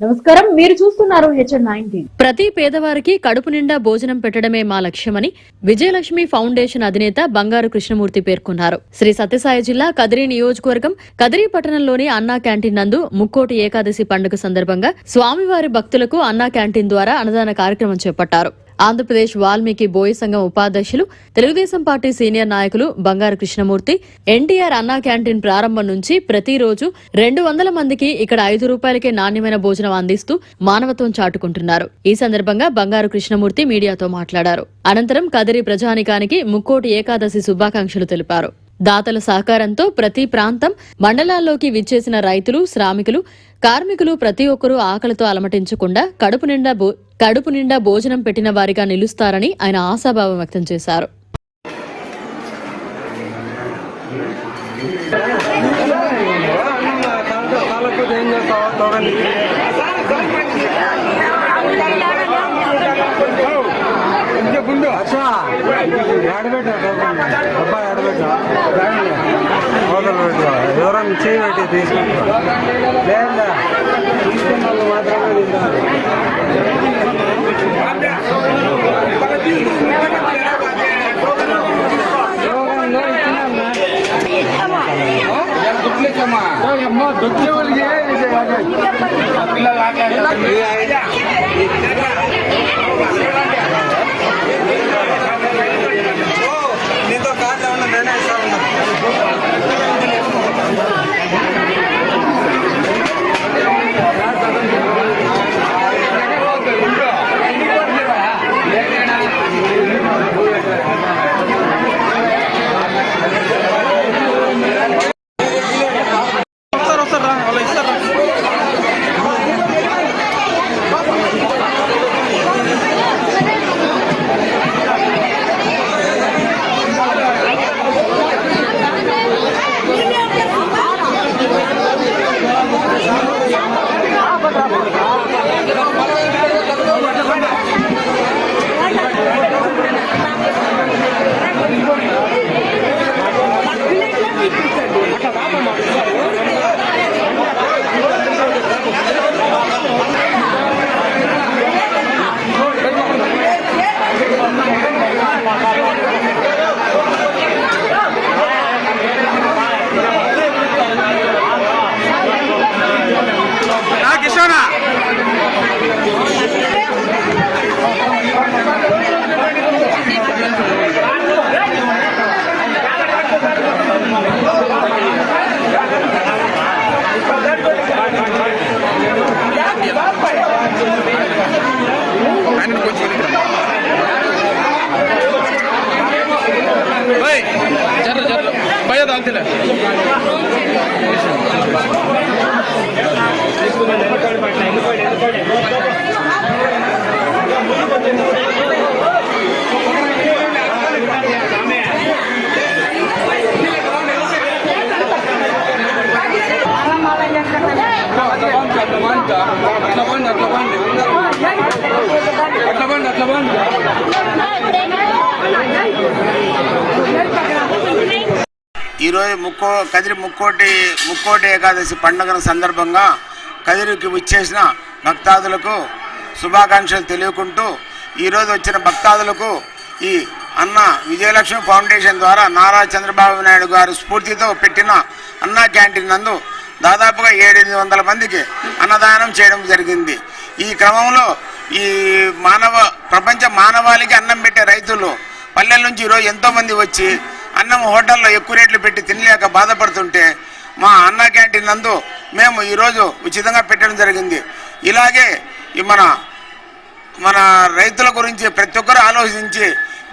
నమస్కారం, మీరు చూస్తున్నారు HN9. ప్రతి పేదవారికి కడుపు నిండా భోజనం పెట్టడమే మా లక్ష్యమని విజయలక్ష్మి ఫౌండేషన్ అధినేత బంగారు కృష్ణమూర్తి పేర్కొన్నారు. శ్రీ సత్యసాయి జిల్లా కదిరి నియోజకవర్గం కదిరి పట్టణంలోని అన్నా క్యాంటీన్ నందు ముక్కోటి ఏకాదశి పండుగ సందర్భంగా స్వామివారి భక్తులకు అన్నా క్యాంటీన్ ద్వారా అన్నదాన కార్యక్రమం చేపట్టారు. ఆంధ్రప్రదేశ్ వాల్మీకి బోయ సంఘం ఉపాధ్యక్షులు, తెలుగుదేశం పార్టీ సీనియర్ నాయకులు బంగారు కృష్ణమూర్తి ఎన్టీఆర్ అన్నా క్యాంటీన్ ప్రారంభం నుంచి ప్రతిరోజు 200 మందికి ఇక్కడ 5 రూపాయలకే నాణ్యమైన భోజనం అందిస్తూ మానవత్వం చాటుకుంటున్నారు. ఈ సందర్భంగా బంగారు కృష్ణమూర్తి మీడియాతో మాట్లాడారు. అనంతరం కదిరి ప్రజానికానికి ముక్కోటి ఏకాదశి శుభాకాంక్షలు తెలిపారు. దాతల సహకారంతో ప్రతి ప్రాంతం మండలాల్లోకి విచ్చేసిన రైతులు, శ్రామికులు, కార్మికులు ప్రతి ఒక్కరూ ఆకలితో అలమటించకుండా కడుపు నిండా భోజనం పెట్టిన వారిగా నిలుస్తారని ఆయన ఆశాభావం వ్యక్తం చేశారు. ఎవరన్నా చేయబట్టి తీసుకుంటారు లేదా తీసుకున్న వాళ్ళు మాత్రమే నీతో కార్డు ఏమన్నా నేనే ఇస్తా ఉన్నా. ఈరోజు కదిరి ముక్కోటి ఏకాదశి పండుగల సందర్భంగా కదిరికి విచ్చేసిన భక్తాదులకు శుభాకాంక్షలు తెలియకుంటూ ఈరోజు వచ్చిన భక్తాదులకు ఈ అన్న విజయలక్ష్మి ఫౌండేషన్ ద్వారా నారా చంద్రబాబు నాయుడు గారు స్ఫూర్తితో పెట్టిన అన్నా క్యాంటీన్ నందు దాదాపుగా 700 మందికి అన్నదానం చేయడం జరిగింది. ఈ క్రమంలో ఈ ప్రపంచ మానవాళికి అన్నం పెట్టే రైతులు పల్లెల నుంచి ఈరోజు ఎంతోమంది వచ్చి అన్నం హోటల్లో ఎక్కువ రేట్లు పెట్టి తినలేక బాధపడుతుంటే మా అన్నా క్యాంటీన్ నందు మేము ఈరోజు ఉచితంగా పెట్టడం జరిగింది. ఇలాగే మన రైతుల గురించి ప్రతి ఒక్కరూ ఆలోచించి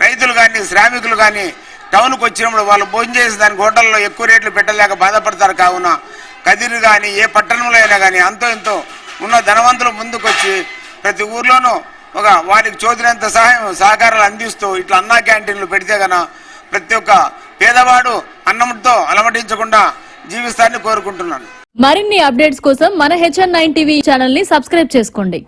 రైతులు కానీ శ్రామికులు కానీ టౌన్కి వచ్చినప్పుడు వాళ్ళు భోజనం చేసి దానికి హోటల్లో ఎక్కువ రేట్లు పెట్టలేక బాధపడతారు. కావున కదిరి కానీ ఏ పట్టణంలో అయినా కానీ అంతో ఎంతో ఉన్న ధనవంతులు ముందుకొచ్చి ప్రతి ఊర్లోనూ వారికి చోదినంత సహకారాలు అందిస్తూ ఇట్లా అన్నా క్యాంటీన్లు పెడితే గన ప్రతి ఒక్క పేదవాడు అన్నంతో అలమటించకుండా జీవిస్తారని కోరుకుంటున్నాను. మరిన్ని అప్డేట్స్ కోసం మన HN9 టీవీ ఛానల్ ని సబ్స్క్రైబ్ చేసుకోండి.